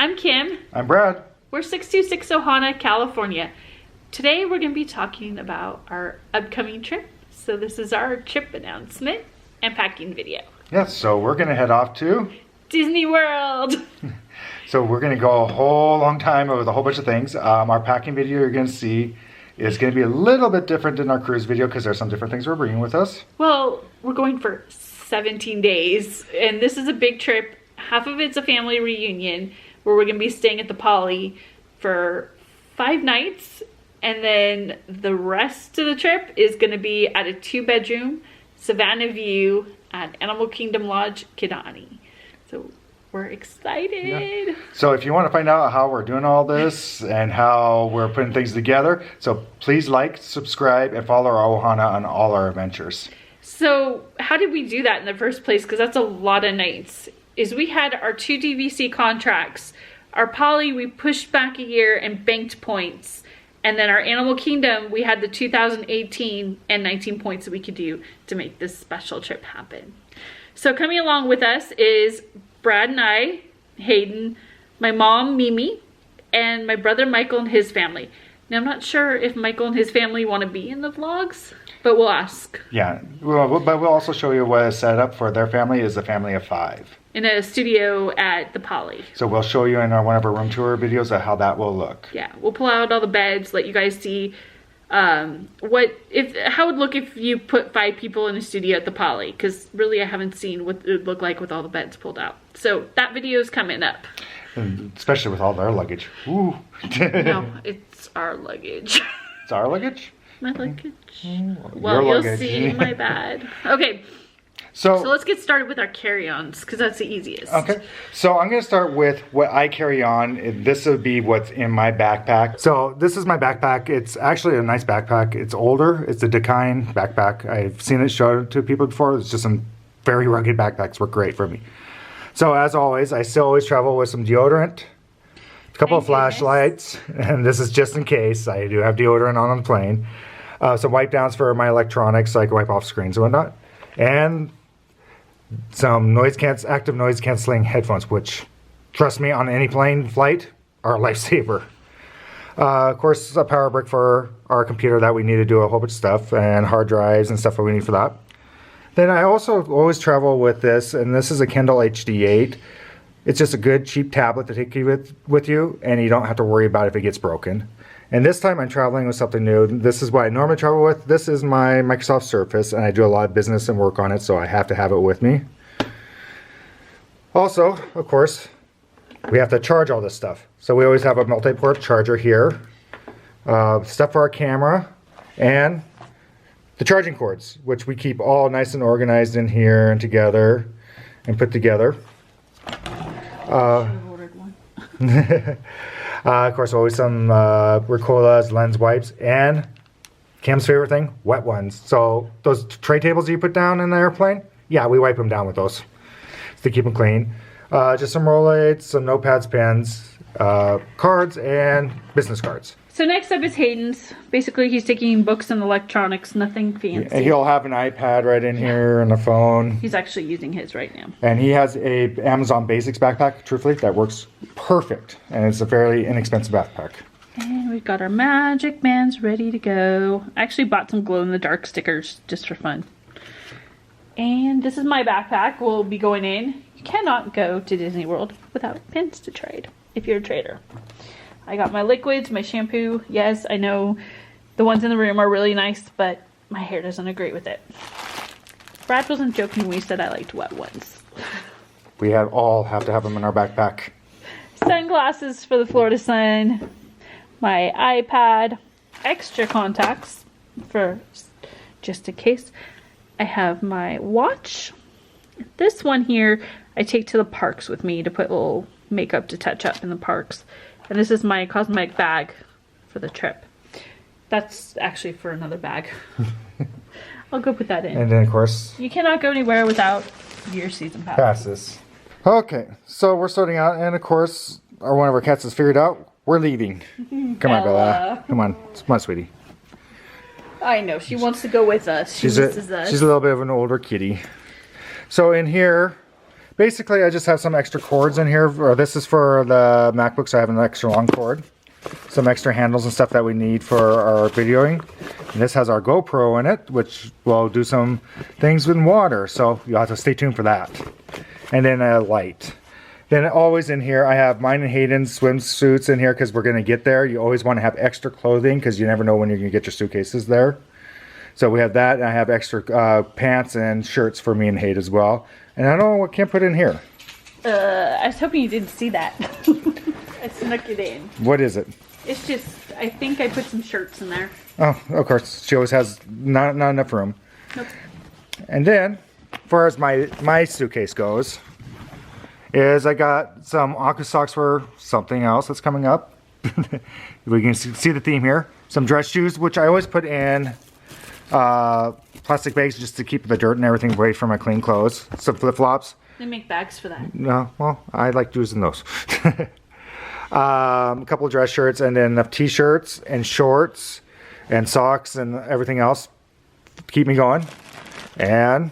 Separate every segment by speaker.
Speaker 1: I'm Kim.
Speaker 2: I'm Brad.
Speaker 1: We're 626 Ohana, California. Today we're going to be talking about our upcoming trip. So this is our trip announcement and packing video.
Speaker 2: Yes, so we're going to head off to
Speaker 1: Disney World.
Speaker 2: So we're going to go a whole long time with a whole bunch of things. Our packing video you're going to see is going to be a little bit different than our cruise video because there's some different things we're bringing with us.
Speaker 1: Well, we're going for 17 days and this is a big trip. Half of it's a family reunion where we're going to be staying at the Poly for 5 nights. And then the rest of the trip is going to be at a 2-bedroom Savannah View at Animal Kingdom Lodge, Kidani. So we're excited.
Speaker 2: Yeah. So if you want to find out how we're doing all this and how we're putting things together, so please like, subscribe, and follow our Ohana on all our adventures.
Speaker 1: So how did we do that in the first place? Because that's a lot of nights. Is we had our 2 DVC contracts. Our Poly, we pushed back a year and banked points. And then our Animal Kingdom, we had the 2018 and 19 points that we could do to make this special trip happen. So coming along with us is Brad and I, Hayden, my mom, Mimi, and my brother Michael and his family. Now I'm not sure if Michael and his family want to be in the vlogs, but we'll ask.
Speaker 2: Yeah, but we'll also show you what is set up for their family is a family of 5.
Speaker 1: In a studio at the Poly.
Speaker 2: So we'll show you in one of our room tour videos of how that will look.
Speaker 1: Yeah, we'll pull out all the beds, let you guys see how it would look if you put 5 people in a studio at the Poly, because really I haven't seen what it would look like with all the beds pulled out. So that video is coming up.
Speaker 2: And especially with all their luggage. Ooh.
Speaker 1: No, it's our luggage.
Speaker 2: It's our luggage?
Speaker 1: My luggage.
Speaker 2: Well,
Speaker 1: you'll see. My bad. Okay. So let's get started with our carry-ons because that's the easiest.
Speaker 2: Okay. So I'm going to start with what I carry on. This would be what's in my backpack. So this is my backpack. It's actually a nice backpack. It's older. It's a Decine backpack. I've seen it shown to people before. It's just some very rugged backpacks. Work great for me. So as always, I still always travel with some deodorant, a couple of flashlights, and this is just in case. I do have deodorant on the plane. Some wipe downs for my electronics so I can wipe off screens and whatnot. And some active noise canceling headphones, which, trust me, on any plane flight are a lifesaver. Of course, a power brick for our computer that we need to do a whole bunch of stuff, and hard drives and stuff that we need for that. Then I also always travel with this, and this is a Kindle HD8. It's just a good cheap tablet to take with you, and you don't have to worry about if it gets broken. And this time I'm traveling with something new. This is what I normally travel with. This is my Microsoft Surface, and I do a lot of business and work on it, so I have to have it with me. Also, of course, we have to charge all this stuff. So we always have a multi-port charger here, stuff for our camera, and the charging cords, which we keep all nice and organized in here and together and put together. Of course, always some Ricolas, lens wipes, and Cam's favorite thing, wet ones. So those tray tables you put down in the airplane, yeah, we wipe them down with those to keep them clean. Just some Rolaids, some notepads, pens, cards, and business cards. So
Speaker 1: next up is Hayden's. Basically, he's taking books and electronics, nothing fancy.
Speaker 2: And he'll have an iPad right in here and a phone.
Speaker 1: He's actually using his right now.
Speaker 2: And he has a Amazon Basics backpack, truthfully, that works perfect. And it's a fairly inexpensive backpack.
Speaker 1: And we've got our Magic Bands ready to go. I actually bought some glow-in-the-dark stickers just for fun. And this is my backpack. We'll be going in. You cannot go to Disney World without pins to trade if you're a trader. I got my liquids, my shampoo. Yes, I know the ones in the room are really nice, but my hair doesn't agree with it. Brad wasn't joking when we said I liked wet ones.
Speaker 2: We all have to have them in our backpack.
Speaker 1: Sunglasses for the Florida sun. My iPad. Extra contacts for just in case. I have my watch. This one here I take to the parks with me to put a little makeup to touch up in the parks. And this is my cosmetic bag for the trip. That's actually for another bag. I'll go put that in.
Speaker 2: And then, of course,
Speaker 1: you cannot go anywhere without your season pass.
Speaker 2: Passes. Okay, so we're starting out, and of course, one of our cats has figured out we're leaving. Come on, Bella. Come on, sweetie.
Speaker 1: I know, she wants to go with us. She misses us.
Speaker 2: She's a little bit of an older kitty. So in here, basically I just have some extra cords in here. Or this is for the MacBook, so I have an extra long cord. Some extra handles and stuff that we need for our videoing. And this has our GoPro in it, which will do some things with water. So you'll have to stay tuned for that. And then a light. Then always in here, I have mine and Hayden's swimsuits in here because we're going to get there. You always want to have extra clothing because you never know when you're going to get your suitcases there. So we have that, and I have extra pants and shirts for me and Hayden as well. And I don't know what can't put in here.
Speaker 1: I was hoping you didn't see that. I snuck it in.
Speaker 2: What is it?
Speaker 1: It's just, I think I put some shirts in there.
Speaker 2: Oh, of course. She always has not enough room.
Speaker 1: Nope.
Speaker 2: And then, as far as my suitcase goes, is I got some Aqua socks for something else that's coming up. We can see the theme here. Some dress shoes, which I always put in plastic bags just to keep the dirt and everything away from my clean clothes. Some flip-flops.
Speaker 1: They make bags for that.
Speaker 2: No, well, I like using those. A couple of dress shirts, and then enough t-shirts and shorts and socks and everything else to keep me going. And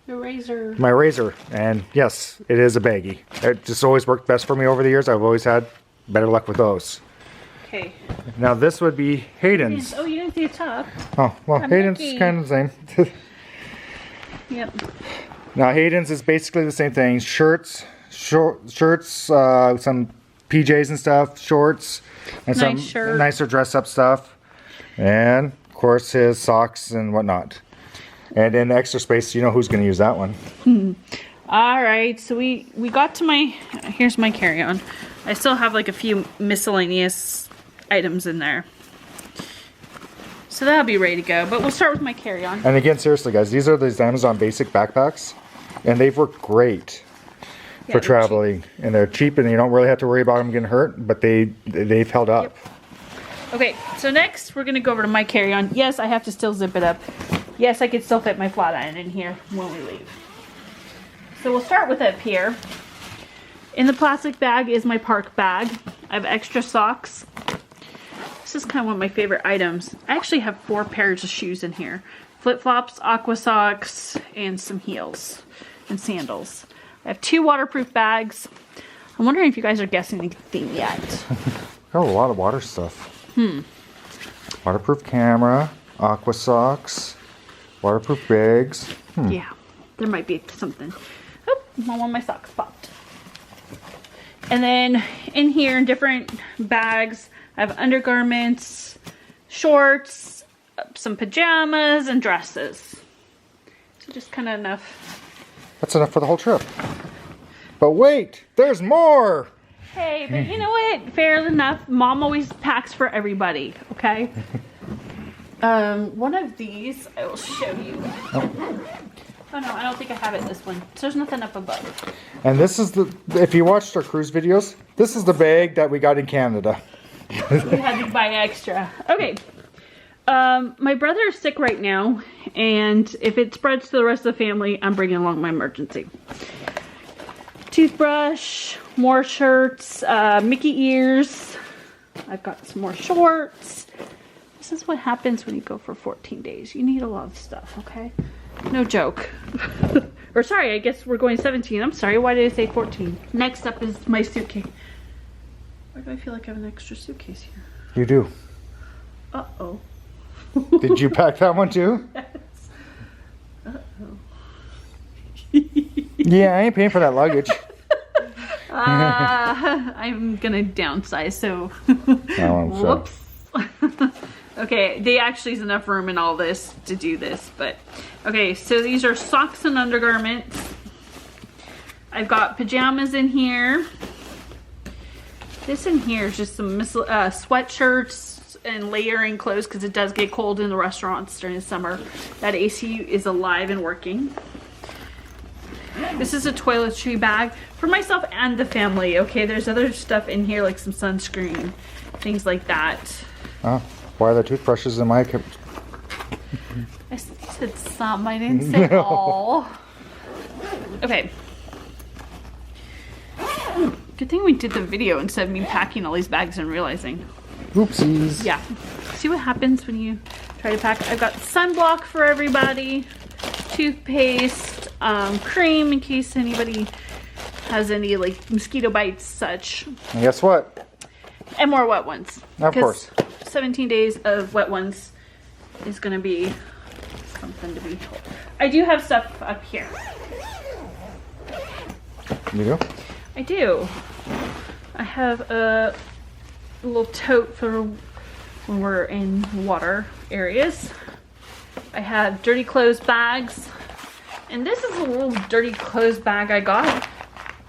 Speaker 1: your razor.
Speaker 2: My razor. And yes, it is a baggie. It just always worked best for me over the years. I've always had better luck with those.
Speaker 1: Okay.
Speaker 2: Now this would be Hayden's.
Speaker 1: Oh, you didn't see a top.
Speaker 2: Oh, well, Hayden's
Speaker 1: Mickey.
Speaker 2: kind of the same.
Speaker 1: Yep.
Speaker 2: Now Hayden's is basically the same thing. Shirts, some PJs and stuff, shorts, and some
Speaker 1: shirt.
Speaker 2: nicer dress up stuff. And of course his socks and whatnot. And in extra space, you know who's going to use that one.
Speaker 1: All right, so we got to here's my carry-on. I still have like a few miscellaneous items in there. So that'll be ready to go, but we'll start with my carry-on.
Speaker 2: And again, seriously guys, these are these Amazon Basic backpacks. And they've worked great for traveling. And they're cheap, and you don't really have to worry about them getting hurt, but they've held up.
Speaker 1: Yep. Okay, so next we're going to go over to my carry-on. Yes, I have to still zip it up. Yes, I could still fit my flat iron in here when we leave. So we'll start with up here. In the plastic bag is my park bag. I have extra socks. This is kind of one of my favorite items. I actually have 4 pairs of shoes in here. Flip-flops, Aqua socks, and some heels and sandals. I have 2 waterproof bags. I'm wondering if you guys are guessing the theme yet.
Speaker 2: Got a lot of water stuff. Waterproof camera, Aqua socks, waterproof bags.
Speaker 1: Yeah, there might be something. Oh, one of my socks popped. And then in here in different bags, I have undergarments, shorts, some pajamas, and dresses. So just kind of enough.
Speaker 2: That's enough for the whole trip. But wait, there's more!
Speaker 1: Hey, but you know what? Fair enough. Mom always packs for everybody, okay? One of these, I will show you. Oh no, I don't think I have it in this one. So there's nothing up above.
Speaker 2: And this is if you watched our cruise videos, this is the bag that we got in Canada.
Speaker 1: We had to buy extra. Okay. My brother is sick right now, and if it spreads to the rest of the family, I'm bringing along my emergency. Toothbrush, more shirts, Mickey ears. I've got some more shorts. This is what happens when you go for 14 days. You need a lot of stuff, okay? No joke. Or sorry, I guess we're going 17. I'm sorry, why did I say 14? Next up is my suitcase. Why do I feel like I have an extra suitcase here?
Speaker 2: You do.
Speaker 1: Uh-oh.
Speaker 2: Did you pack that one too?
Speaker 1: Yes. Uh-oh.
Speaker 2: Yeah, I ain't paying for that luggage.
Speaker 1: I'm gonna downsize, so whoops. Okay, they actually is enough room in all this to do this, but okay, so these are socks and undergarments. I've got pajamas in here. This in here is just some sweatshirts and layering clothes because it does get cold in the restaurants during the summer. That AC is alive and working. This is a toiletry bag for myself and the family. Okay, there's other stuff in here like some sunscreen, things like that.
Speaker 2: Oh, why are there toothbrushes in my...
Speaker 1: I said some, I didn't say all. Okay. Good thing we did the video instead of me packing all these bags and realizing.
Speaker 2: Oopsies.
Speaker 1: Yeah. See what happens when you try to pack. I've got sunblock for everybody, toothpaste, cream in case anybody has any like mosquito bites, such.
Speaker 2: And guess what?
Speaker 1: And more wet ones.
Speaker 2: Of course.
Speaker 1: 17 days of wet ones is gonna be something to be told. I do have stuff up here.
Speaker 2: You do?
Speaker 1: I do. I have a little tote for when we're in water areas. I have dirty clothes bags. And this is a little dirty clothes bag I got.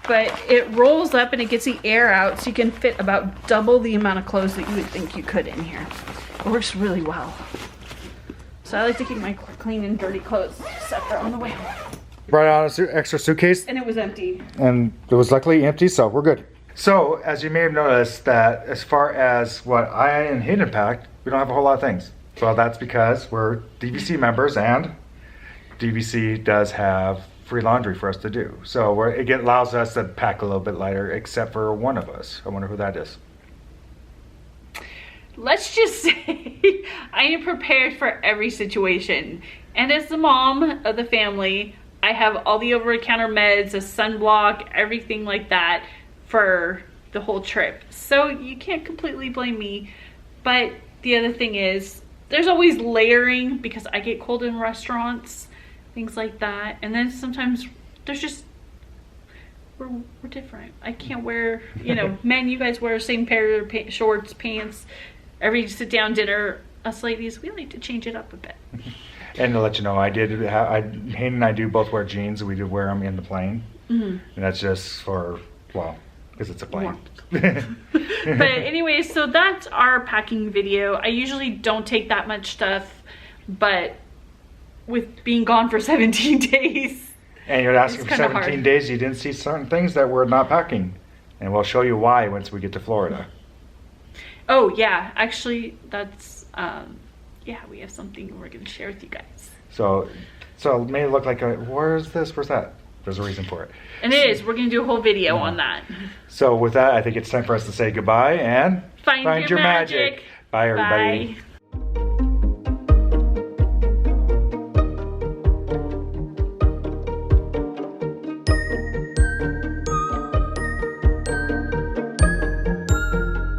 Speaker 1: But it rolls up and it gets the air out, so you can fit about double the amount of clothes that you would think you could in here. It works really well. So I like to keep my clean and dirty clothes separate on the way home.
Speaker 2: Brought out an extra suitcase.
Speaker 1: And it was empty.
Speaker 2: And it was luckily empty, so we're good. So, as you may have noticed, that as far as what I and Hayden packed, we don't have a whole lot of things. So that's because we're DVC members, and DVC does have free laundry for us to do. So it allows us to pack a little bit lighter, except for one of us. I wonder who that is.
Speaker 1: Let's just say I am prepared for every situation. And as the mom of the family, I have all the over-the-counter meds, a sunblock, everything like that for the whole trip. So you can't completely blame me. But the other thing is, there's always layering because I get cold in restaurants, things like that. And then sometimes there's just, we're different. I can't wear, you know, men, you guys wear the same pair of shorts, pants, every sit down dinner. Us ladies, we like to change it up a bit.
Speaker 2: And to let you know, Hayden and I do both wear jeans. We do wear them in the plane. And that's just for, well, because it's a plane.
Speaker 1: But anyway, so that's our packing video. I usually don't take that much stuff, but with being gone for 17 days.
Speaker 2: And you're asking for 17 days, you didn't see certain things that we're not packing. And we'll show you why once we get to Florida.
Speaker 1: Oh yeah, actually that's, yeah, we have something we're gonna share with you guys.
Speaker 2: So it may look like where's this, where's that? There's a reason for it.
Speaker 1: And it is, we're gonna do a whole video on that.
Speaker 2: So with that, I think it's time for us to say goodbye and
Speaker 1: Find your magic.
Speaker 2: Bye everybody.
Speaker 1: Bye.